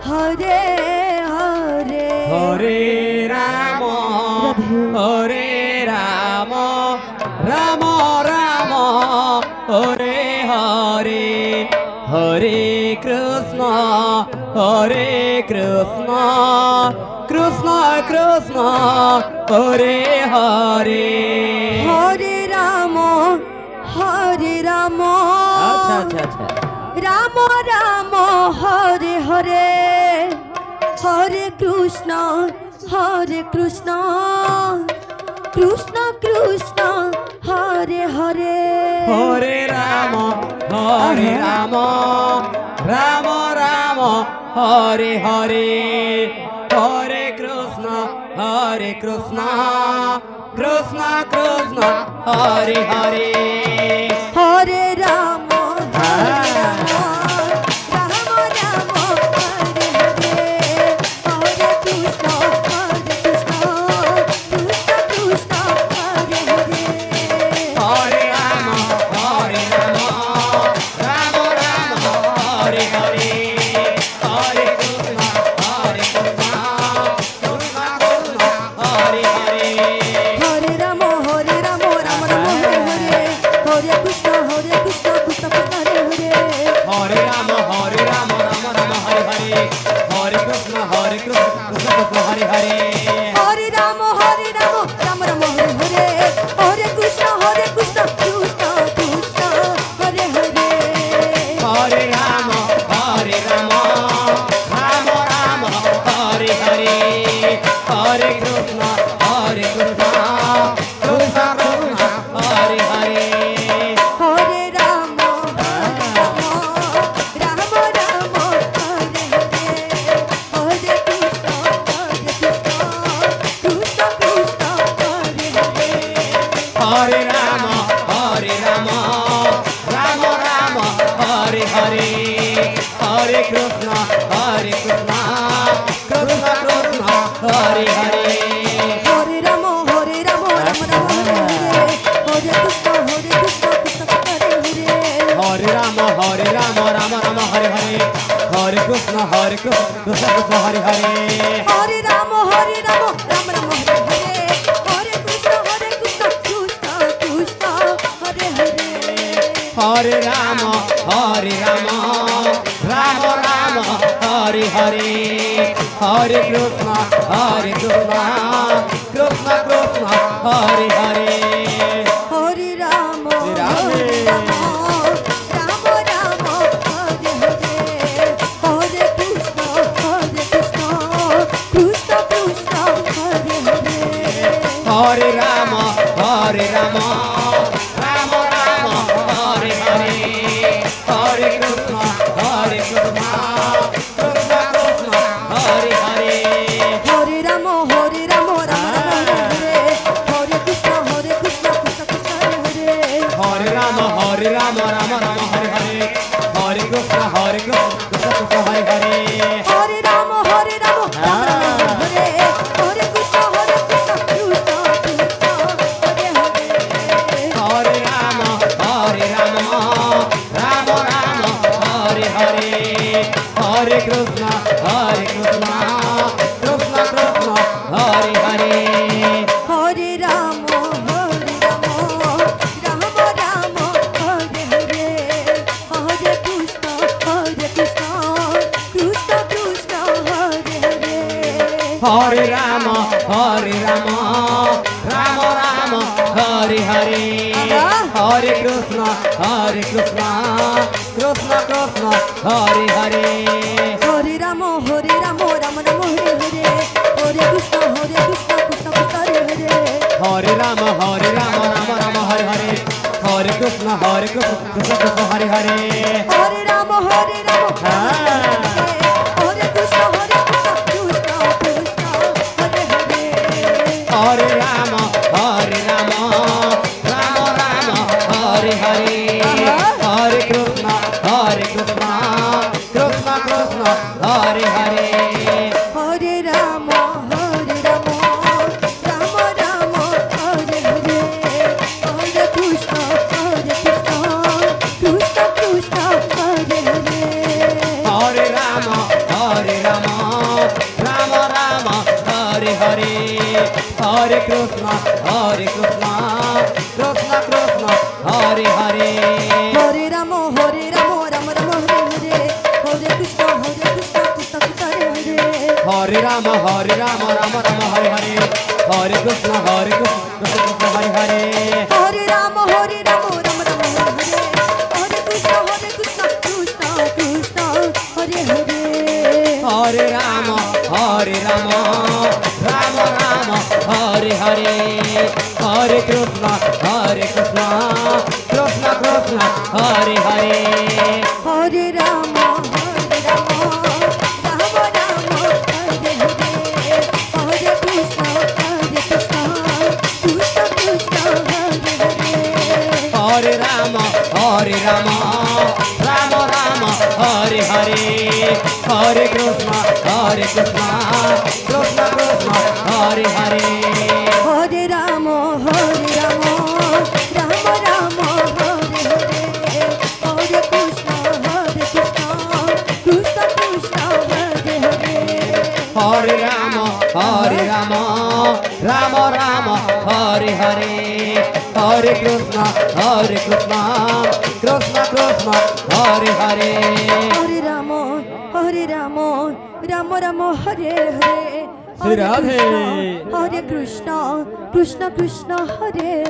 হরে হরে হরে রাম হরে রাম রাম রাম হরে হরে হরে কৃষ্ণ কৃষ্ণ কৃষ্ণ হরে হরে হরে রাম আচ্ছা আচ্ছা আচ্ছা Ram Ram Hare Hare Hare Krishna Krishna Krishna Hare Hare Hare Ram Ram Ram Hare Hare Hare Krishna Krishna Krishna Hare Hare Hare Ram Hare Krishna Hare Hare Hare Rama Rama Rama Hare Hare Hare Krishna Krishna Krishna Hare Hare Hare Rama Rama Rama Hare Hare Hare Krishna Krishna Krishna Hare Hare Hare Rama Rama Hare Rama Rama Rama Hare Hare Hare Krishna Krishna Krishna Hare Hare Hare Rama Rama Hare Hare Krishna Krishna Krishna Hare Hare Rama Rama Hare Hare Hare Krishna Krishna Krishna Hare Hare Hare Rama Rama Hare Hare Krishna Hare Krishna Krishna Krishna Hare Hare Hare Rama Rama Rama Hare Hare Hare Krishna Krishna Krishna Hare Hare Hare Rama Rama Hare Hare Hare Krishna Krishna Krishna Hare Hare Hare Rama Rama Rama Hare Hare Hare Krishna Krishna Krishna Hare Hare Hare Rama Rama Hare Hare Hare Krishna Krishna Hare Hare Hare Rama Rama Hare Krishna Krishna Krishna Hare Hare Hare Rama Rama Hare Hare Hare Krishna Krishna Krishna Hare Hare Hare Rama Rama Rama Hare Hare Hare Krishna Krishna Krishna Hare Hare Hare Rama Hare Krishna, Krishna Krishna, Hare Hare. Hare Rama, Rama Rama, Hare Hare. Hare Krishna, Krishna Krishna, Hare Hare. Hare Rama, Rama Rama, Hare Hare. Hare Krishna, Krishna Krishna, Hare Hare. Hare Rama, Rama Rama, Hare Hare. Hare Krishna, Krishna Krishna, Hare Hare. Hare Rama, Rama Rama, Hare Hare. Hare Krishna, Krishna Krishna, Hare Hare. Hare Rama, Rama Rama, Hare Hare. Hare Krishna, Krishna Krishna, Hare Hare. Hare Rama, Rama Rama, Hare Hare. Hare Krishna, Krishna Krishna, Hare Hare. Hare Rama, Rama Rama, Hare Hare. Hare Krishna, Krishna Krishna, Hare Hare. Hare Rama, Rama Rama, Hare Hare. Hare Krishna, Krishna Krishna, Hare Hare. Hare Rama, Rama Rama, Hare Hare. Hare Radhe. Hare Krishna, Krishna Krishna, Hare